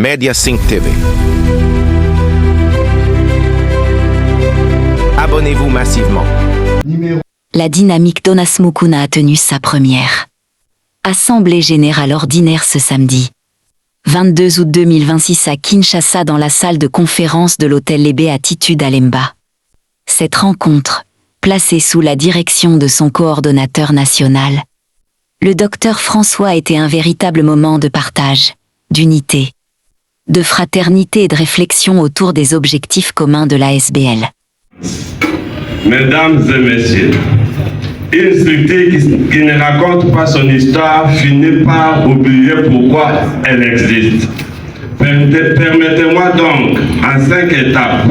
Media Sync TV. Abonnez-vous massivement. La dynamique Donas Mukuna a tenu sa première Assemblée générale ordinaire ce samedi 22 août 2026 à Kinshasa dans la salle de conférence de l'hôtel Les Béatitudes à Lemba. Cette rencontre, placée sous la direction de son coordonnateur national, le docteur François, était un véritable moment de partage, d'unité, de fraternité et de réflexion autour des objectifs communs de l'ASBL. Mesdames et messieurs, une structure qui ne raconte pas son histoire finit par oublier pourquoi elle existe. Permettez-moi donc, en 5 étapes,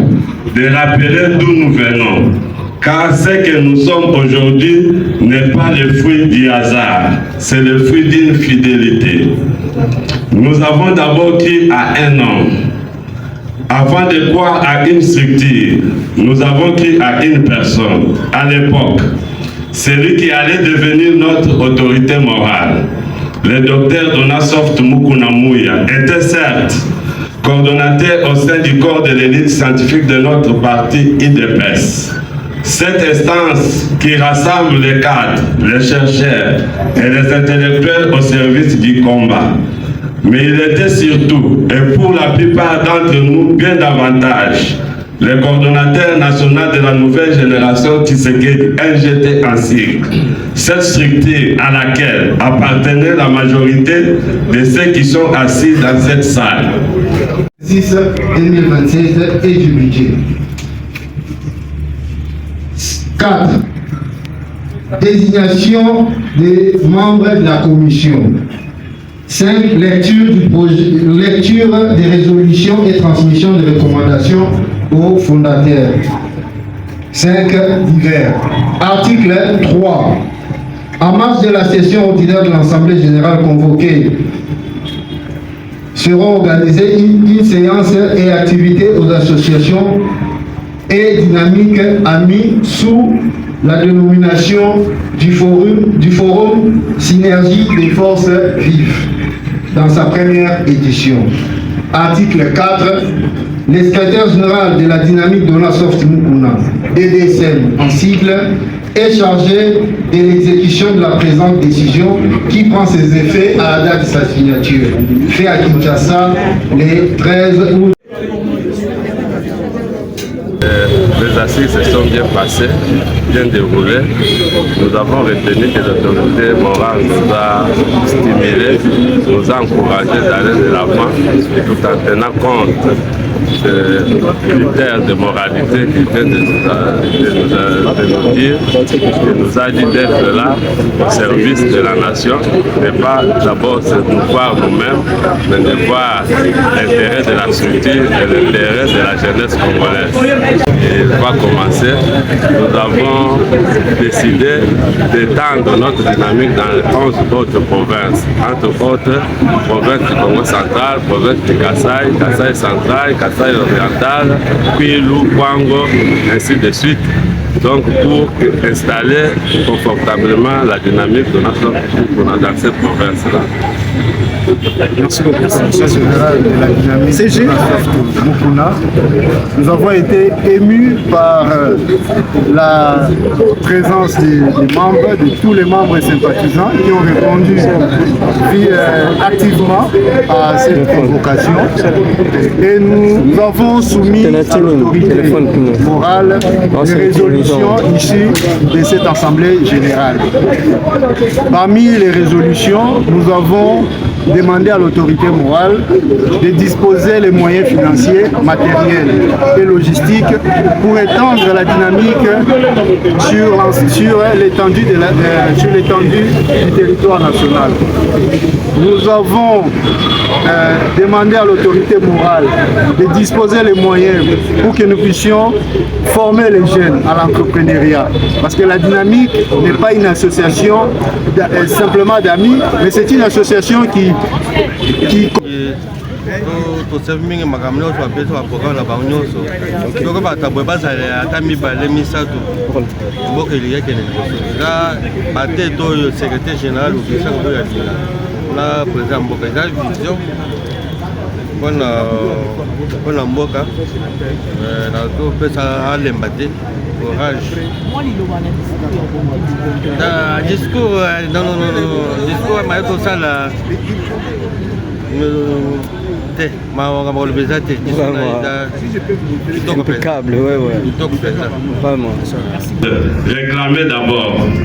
de rappeler d'où nous venons, car ce que nous sommes aujourd'hui n'est pas le fruit du hasard, c'est le fruit d'une fidélité. Nous avons d'abord cru à un homme. Avant de croire à une structure, nous avons cru à une personne. À l'époque, celui qui allait devenir notre autorité morale, le docteur Donasoft Mukuna Mouya, était certes coordonnateur au sein du corps de l'élite scientifique de notre parti IDPS. Cette instance qui rassemble les cadres, les chercheurs et les intellectuels au service du combat. Mais il était surtout, et pour la plupart d'entre nous bien davantage, le coordonnateur national de la nouvelle génération Tshisekedi, NGT en sigle. Cette structure à laquelle appartenait la majorité de ceux qui sont assis dans cette salle. 2026 et du budget. 4. Désignation des membres de la commission. 5. Lecture des résolutions et transmission de recommandations aux fondateurs. 5. Divers. Article 3. En marge de la session ordinaire de l'Assemblée générale convoquée, seront organisées une séance et activités aux associations et dynamiques amies sous la dénomination du forum Synergie des forces vives dans sa première édition. Article 4. Le secrétaire général de la dynamique Donasoft Mukuna, DDSM en sigle, est chargé de l'exécution de la présente décision qui prend ses effets à la date de sa signature, fait à Kinshasa le 13 août. Les assises se sont bien passées, bien déroulées. Nous avons retenu que l'autorité morale nous a stimulés, nous a encouragés d'aller de l'avant, et tout en tenant compte des critères de moralité qui vient de nous dire, qui nous a dit d'être là au service de la nation, et pas d'abord nous voir nous-mêmes, mais de voir l'intérêt de la structure et l'intérêt de la jeunesse congolaise. Et va commencer. Nous avons décidé d'étendre notre dynamique dans 11 autres provinces, entre autres provinces du Congo central, province du Kasaï, Kasaï central, Kasaï oriental, Kwilu, Kwango, ainsi de suite. Donc pour installer confortablement la dynamique de notre dans cette province-là. Merci beaucoup, Monsieur général de la dynamique CG Mukuna. Nous avons été émus par la présence des membres, de tous les membres et sympathisants qui ont répondu activement à cette convocation. Et nous avons soumis à l'autorité morale des résolutions issues de cette Assemblée générale. Parmi les résolutions, nous avons demander à l'autorité morale de disposer les moyens financiers, matériels et logistiques pour étendre la dynamique sur l'étendue du territoire national. Nous avons demandé à l'autorité morale de disposer les moyens pour que nous puissions former les jeunes à l'entrepreneuriat. Parce que la dynamique n'est pas une association simplement d'amis, mais c'est une association qui tosavi mingi makambo nyonso bapesi baprogramme na bango nyonso soko bato boye bazala ata mibale misato mboka elingi ekende liboso eza batete oyo secrétaire général obisango oyo adina na président mboka eza vision mpona mboka nazopesa alemba te courage discours discours maye tosala te makambo koloba eza te impeccable, ouais. kitoko mpenza Vraiment. Réclamer d'abord